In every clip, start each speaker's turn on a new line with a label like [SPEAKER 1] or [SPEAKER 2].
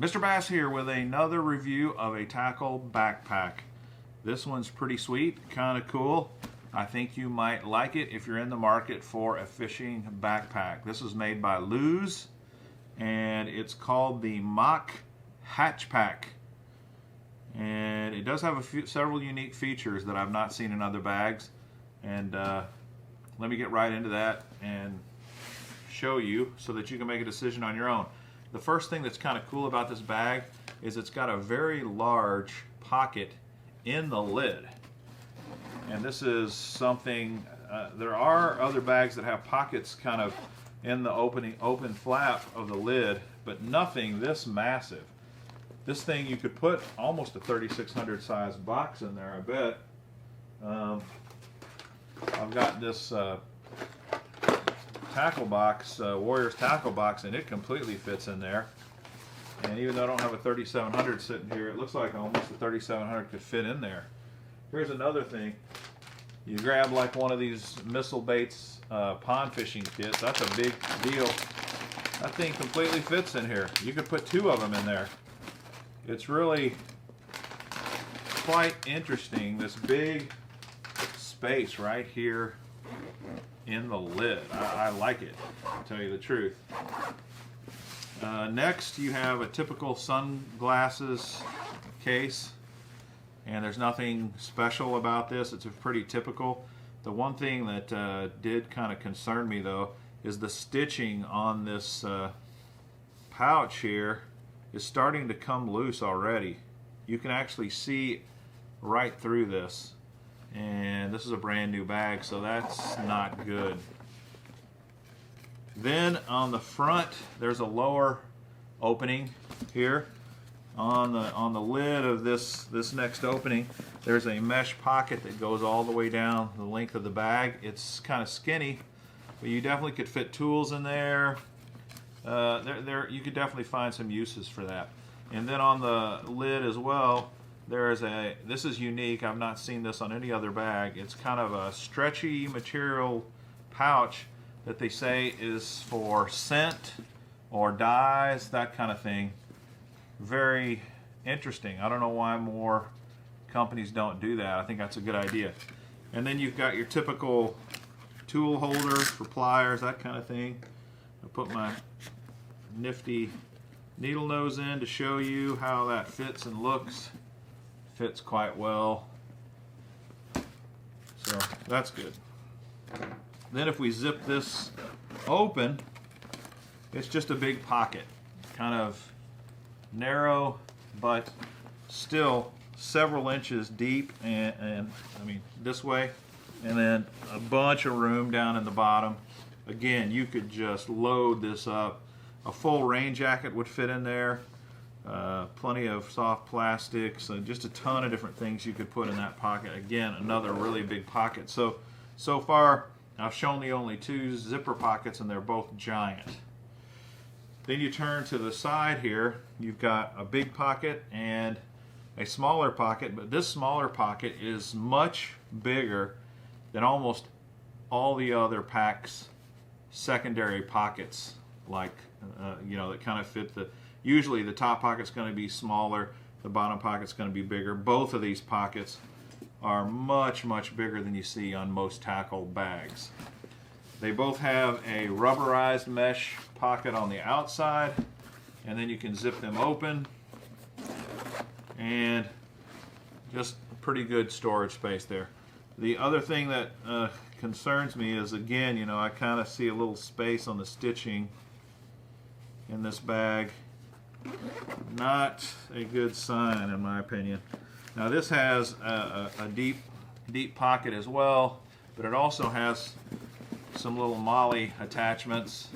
[SPEAKER 1] Mr. Bass here with another review of a tackle backpack. This one's pretty sweet, kind of cool. I think you might like it if you're in the market for a fishing backpack. This is made by Lews and it's called the Mach Hatchpack. And it does have several unique features that I've not seen in other bags. And let me get right into that and show you so that you can make a decision on your own. The first thing that's kind of cool about this bag is it's got a very large pocket in the lid. And this is something, there are other bags that have pockets kind of in the open flap of the lid, but nothing this massive. This thing, you could put almost a 3600 size box in there, I bet. I've got this tackle box, Warriors tackle box, and it completely fits in there. And even though I don't have a 3700 sitting here, it looks like almost a 3700 could fit in there. Here's another thing. You grab like one of these missile baits pond fishing kits. That's a big deal. That thing completely fits in here. You could put two of them in there. It's really quite interesting, this big space right here in the lid. I like it, to tell you the truth. Next, you have a typical sunglasses case, and there's nothing special about this. It's pretty typical. The one thing that did kind of concern me, though, is the stitching on this pouch here is starting to come loose already. You can actually see right through this. And this is a brand new bag, so that's not good. Then on the front, there's a lower opening here. On the lid of this next opening, there's a mesh pocket that goes all the way down the length of the bag. It's kind of skinny, but you definitely could fit tools in there. You could definitely find some uses for that. And then on the lid as well, this is unique. I've not seen this on any other bag. It's kind of a stretchy material pouch that they say is for scent or dyes, that kind of thing. Very interesting. I don't know why more companies don't do that. I think that's a good idea. And then you've got your typical tool holder for pliers, that kind of thing. I put my nifty needle nose in to show you how that fits and looks. Fits quite well, so that's good. Then if we zip this open, it's just a big pocket, kind of narrow but still several inches deep, and I mean this way, and then a bunch of room down in the bottom. Again, you could just load this up. A full rain jacket would fit in there. Plenty of soft plastics, just a ton of different things you could put in that pocket. Again, another really big pocket. So far, I've shown the only two zipper pockets, and they're both giant. Then you turn to the side here, you've got a big pocket and a smaller pocket, but this smaller pocket is much bigger than almost all the other packs' secondary pockets, like, that kind of fit the... Usually the top pocket's going to be smaller, the bottom pocket's going to be bigger. Both of these pockets are much, much bigger than you see on most tackle bags. They both have a rubberized mesh pocket on the outside, and then you can zip them open, and just pretty good storage space there. The other thing that concerns me is, again, I kind of see a little space on the stitching in this bag. Not a good sign, in my opinion. Now this has a deep pocket as well, but it also has some little molly attachments,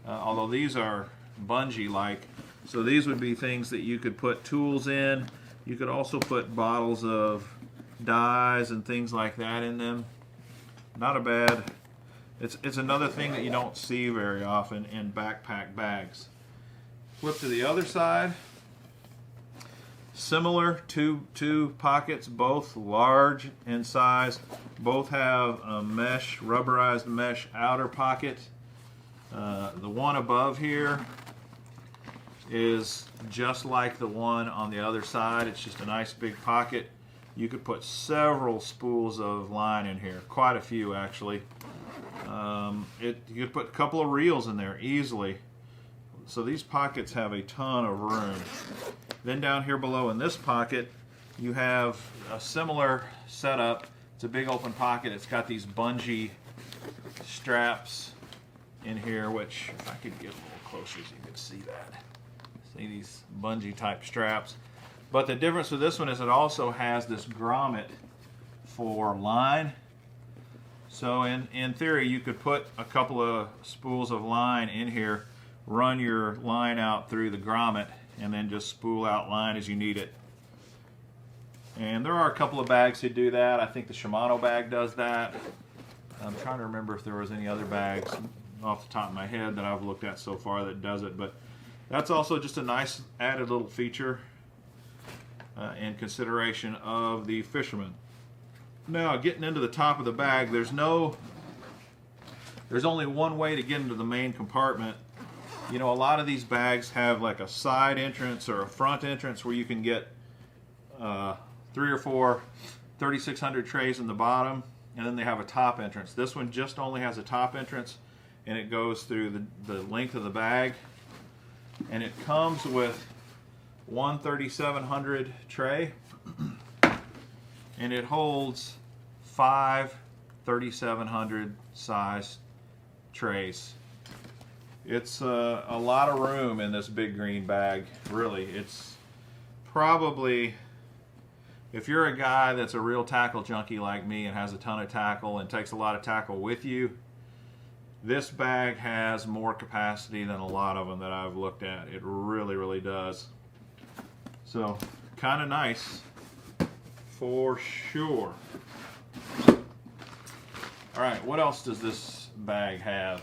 [SPEAKER 1] although these are bungee-like. So these would be things that you could put tools in. You could also put bottles of dyes and things like that in them. Not a bad... It's another thing that you don't see very often in backpack bags. Flip to the other side. Similar, two pockets, both large in size. Both have a rubberized mesh outer pocket. The one above here is just like the one on the other side. It's just a nice big pocket. You could put several spools of line in here, quite a few actually. You could put a couple of reels in there easily. So these pockets have a ton of room. Then down here below in this pocket, you have a similar setup. It's a big open pocket. It's got these bungee straps in here, which if I could get a little closer so you could see that. See these bungee type straps. But the difference with this one is it also has this grommet for line. So in theory, you could put a couple of spools of line in here, run your line out through the grommet, and then just spool out line as you need it. And there are a couple of bags that do that. I think the Shimano bag does that. I'm trying to remember if there was any other bags off the top of my head that I've looked at so far that does it, but that's also just a nice added little feature in consideration of the fisherman. Now, getting into the top of the bag, there's only one way to get into the main compartment. You know, a lot of these bags have like a side entrance or a front entrance where you can get 3 or 4 3600 trays in the bottom, and then they have a top entrance. This one just only has a top entrance, and it goes through the length of the bag, and it comes with one 3700 tray, and it holds 5 3700 size trays. It's a lot of room in this big green bag, really. It's probably, if you're a guy that's a real tackle junkie like me and has a ton of tackle and takes a lot of tackle with you, this bag has more capacity than a lot of them that I've looked at. It really, really does. So, kind of nice for sure. Alright, what else does this bag have?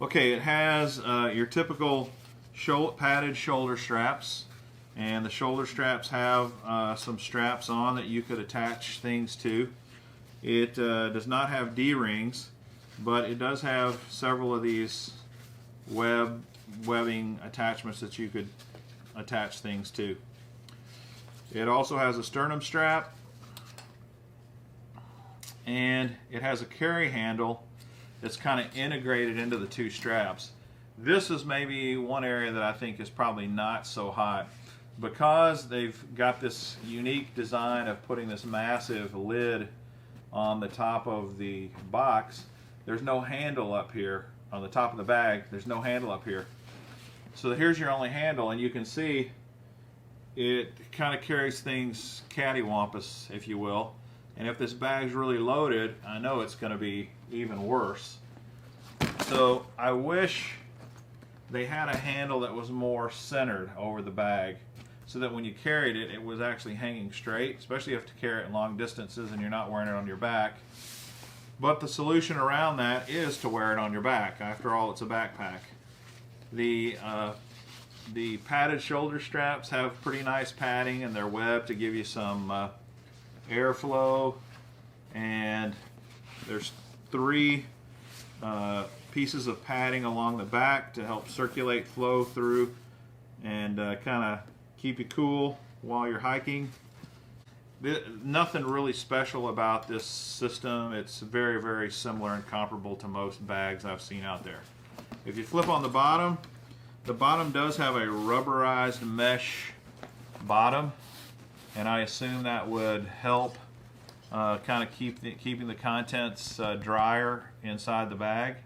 [SPEAKER 1] Okay, it has your typical padded shoulder straps, and the shoulder straps have some straps on that you could attach things to. It does not have D-rings, but it does have several of these webbing attachments that you could attach things to. It also has a sternum strap, and it has a carry handle that's kind of integrated into the two straps. This is maybe one area that I think is probably not so hot, because they've got this unique design of putting this massive lid on the top of the box. There's no handle up here on the top of the bag. There's no handle up here. So here's your only handle, and you can see it kind of carries things cattywampus, if you will. And if this bag's really loaded, I know it's going to be even worse. So I wish they had a handle that was more centered over the bag, so that when you carried it, it was actually hanging straight, especially if you have to carry it long distances and you're not wearing it on your back. But the solution around that is to wear it on your back. After all, it's a backpack. The padded shoulder straps have pretty nice padding, and they're webbed to give you some airflow. And there's 3 pieces of padding along the back to help circulate flow through and kind of keep you cool while you're hiking. Nothing really special about this system. It's very, very similar and comparable to most bags I've seen out there. If you flip on the bottom does have a rubberized mesh bottom, and I assume that would help kind of keeping the contents drier inside the bag.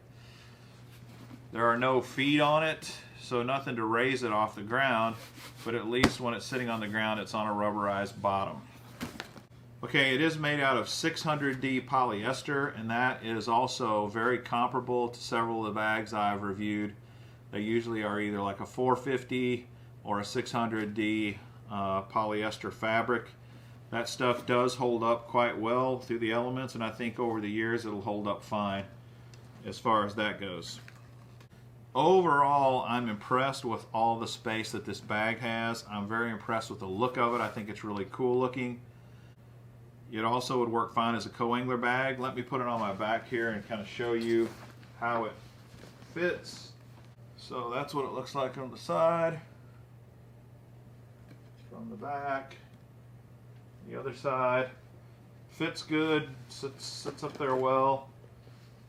[SPEAKER 1] There are no feet on it, so nothing to raise it off the ground, but at least when it's sitting on the ground, it's on a rubberized bottom. Okay, it is made out of 600D polyester, and that is also very comparable to several of the bags I've reviewed. They usually are either like a 450 or a 600D polyester fabric. That stuff does hold up quite well through the elements, and I think over the years it'll hold up fine as far as that goes. Overall, I'm impressed with all the space that this bag has. I'm very impressed with the look of it. I think it's really cool looking. It also would work fine as a co-angler bag. Let me put it on my back here and kind of show you how it fits. So that's what it looks like on the side. From the back. The other side. Fits good, sits up there well.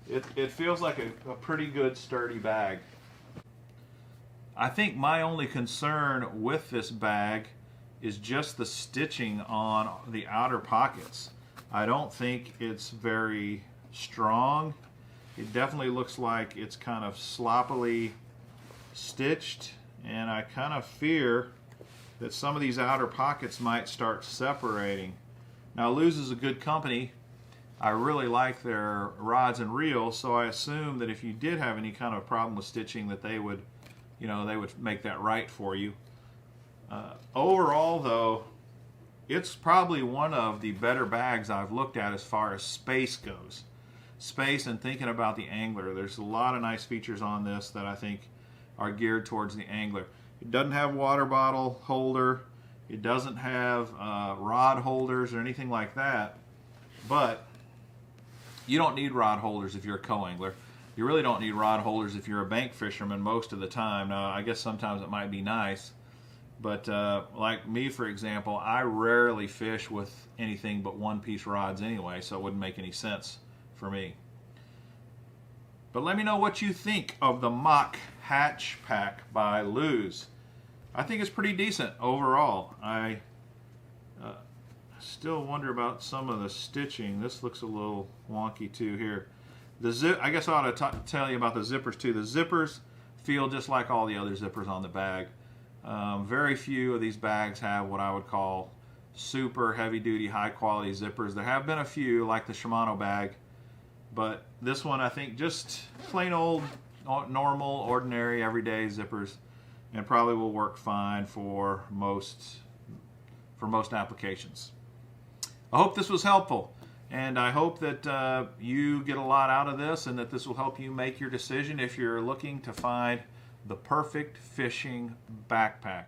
[SPEAKER 1] It feels like a pretty good sturdy bag. I think my only concern with this bag is just the stitching on the outer pockets. I don't think it's very strong. It definitely looks like it's kind of sloppily stitched, and I kind of fear that some of these outer pockets might start separating. Now, Lews is a good company. I really like their rods and reels, so I assume that if you did have any kind of problem with stitching, that they would, you know, they would make that right for you. Overall, though, it's probably one of the better bags I've looked at as far as space goes. Space and thinking about the angler. There's a lot of nice features on this that I think are geared towards the angler. It doesn't have water bottle holder. It doesn't have rod holders or anything like that. But you don't need rod holders if you're a co-angler. You really don't need rod holders if you're a bank fisherman most of the time. Now, I guess sometimes it might be nice. But like me, for example, I rarely fish with anything but one-piece rods anyway, so it wouldn't make any sense for me. But let me know what you think of the Mach Hatchpack by Lews. I think it's pretty decent overall. I still wonder about some of the stitching. This looks a little wonky too here. The zip, I guess I ought to tell you about the zippers too. The zippers feel just like all the other zippers on the bag. Very few of these bags have what I would call super heavy-duty, high-quality zippers. There have been a few, like the Shimano bag, but this one I think just plain old, normal, ordinary, everyday zippers, and probably will work fine for most applications. I hope this was helpful, and I hope that you get a lot out of this, and that this will help you make your decision if you're looking to find the perfect fishing backpack.